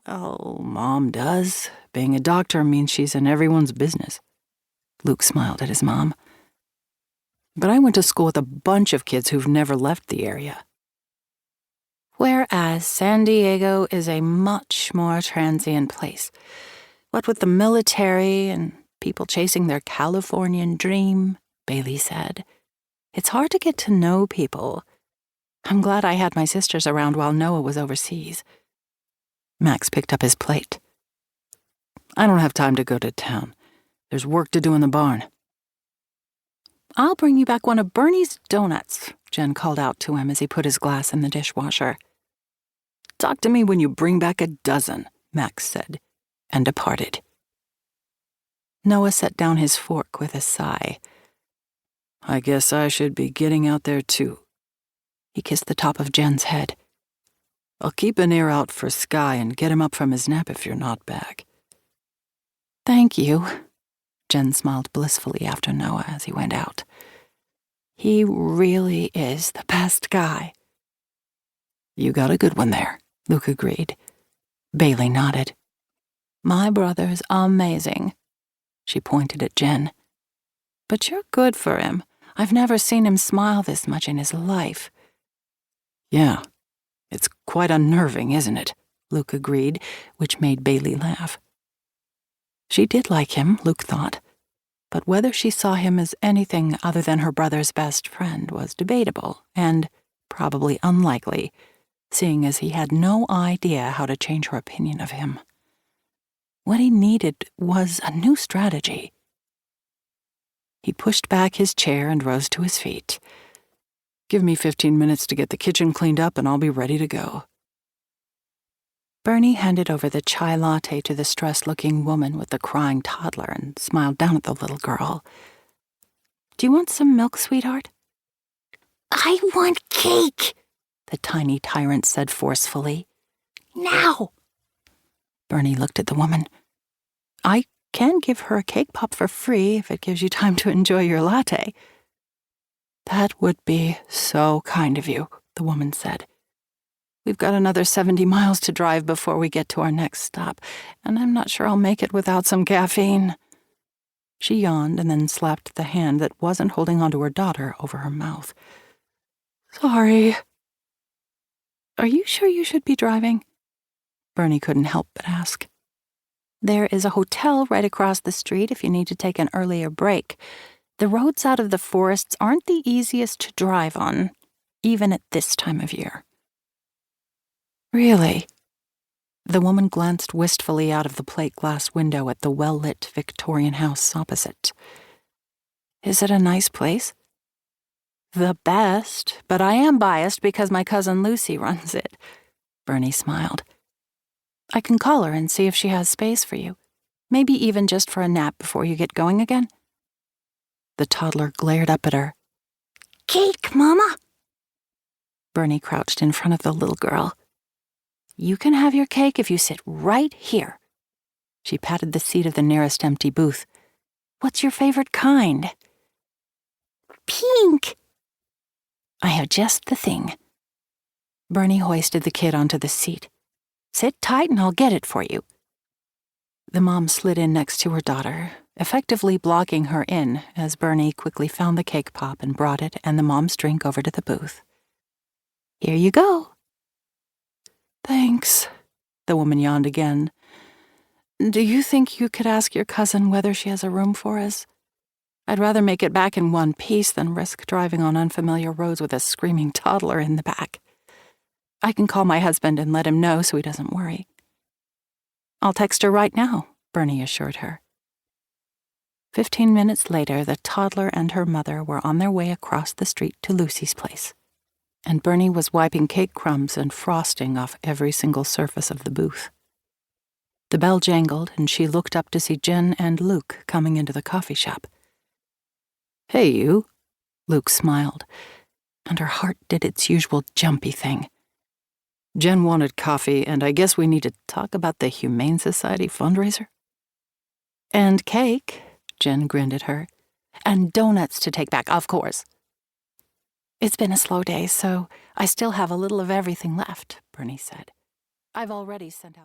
Oh, Mom does. Being a doctor means she's in everyone's business. Luke smiled at his mom. But I went to school with a bunch of kids who've never left the area. Whereas San Diego is a much more transient place. What with the military and people chasing their Californian dream, Bailey said. It's hard to get to know people. I'm glad I had my sisters around while Noah was overseas. Max picked up his plate. I don't have time to go to town. There's work to do in the barn. I'll bring you back one of Bernie's donuts, Jen called out to him as he put his glass in the dishwasher. Talk to me when you bring back a dozen, Max said, and departed. Noah set down his fork with a sigh. I guess I should be getting out there too. He kissed the top of Jen's head. I'll keep an ear out for Sky and get him up from his nap if you're not back. Thank you. Jen smiled blissfully after Noah as he went out. He really is the best guy. You got a good one there, Luke agreed. Bailey nodded. My brother's amazing. She pointed at Jen. But you're good for him. I've never seen him smile this much in his life. Yeah, it's quite unnerving, isn't it? Luke agreed, which made Bailey laugh. She did like him, Luke thought, but whether she saw him as anything other than her brother's best friend was debatable and probably unlikely, seeing as he had no idea how to change her opinion of him. What he needed was a new strategy. He pushed back his chair and rose to his feet. Give me 15 minutes to get the kitchen cleaned up and I'll be ready to go. Bernie handed over the chai latte to the stressed-looking woman with the crying toddler and smiled down at the little girl. Do you want some milk, sweetheart? I want cake, the tiny tyrant said forcefully. Now! Bernie looked at the woman. I can give her a cake pop for free if it gives you time to enjoy your latte. That would be so kind of you, the woman said. We've got another 70 miles to drive before we get to our next stop, and I'm not sure I'll make it without some caffeine. She yawned and then slapped the hand that wasn't holding onto her daughter over her mouth. Sorry. Are you sure you should be driving? Bernie couldn't help but ask. There is a hotel right across the street if you need to take an earlier break. The roads out of the forests aren't the easiest to drive on, even at this time of year. Really? The woman glanced wistfully out of the plate glass window at the well-lit Victorian house opposite. Is it a nice place? The best, but I am biased because my cousin Lucy runs it. Bernie smiled. I can call her and see if she has space for you. Maybe even just for a nap before you get going again. The toddler glared up at her. Cake, Mama! Bernie crouched in front of the little girl. You can have your cake if you sit right here. She patted the seat of the nearest empty booth. What's your favorite kind? Pink. I have just the thing. Bernie hoisted the kid onto the seat. Sit tight and I'll get it for you. The mom slid in next to her daughter, effectively blocking her in as Bernie quickly found the cake pop and brought it and the mom's drink over to the booth. Here you go. Thanks, the woman yawned again. Do you think you could ask your cousin whether she has a room for us? I'd rather make it back in one piece than risk driving on unfamiliar roads with a screaming toddler in the back. I can call my husband and let him know so he doesn't worry. I'll text her right now, Bernie assured her. 15 minutes later, the toddler and her mother were on their way across the street to Lucy's place, and Bernie was wiping cake crumbs and frosting off every single surface of the booth. The bell jangled, and she looked up to see Jen and Luke coming into the coffee shop. Hey, you, Luke smiled, and her heart did its usual jumpy thing. Jen wanted coffee, and I guess we need to talk about the Humane Society fundraiser? And cake, Jen grinned at her. And donuts to take back, of course. It's been a slow day, so I still have a little of everything left, Bernie said. I've already sent out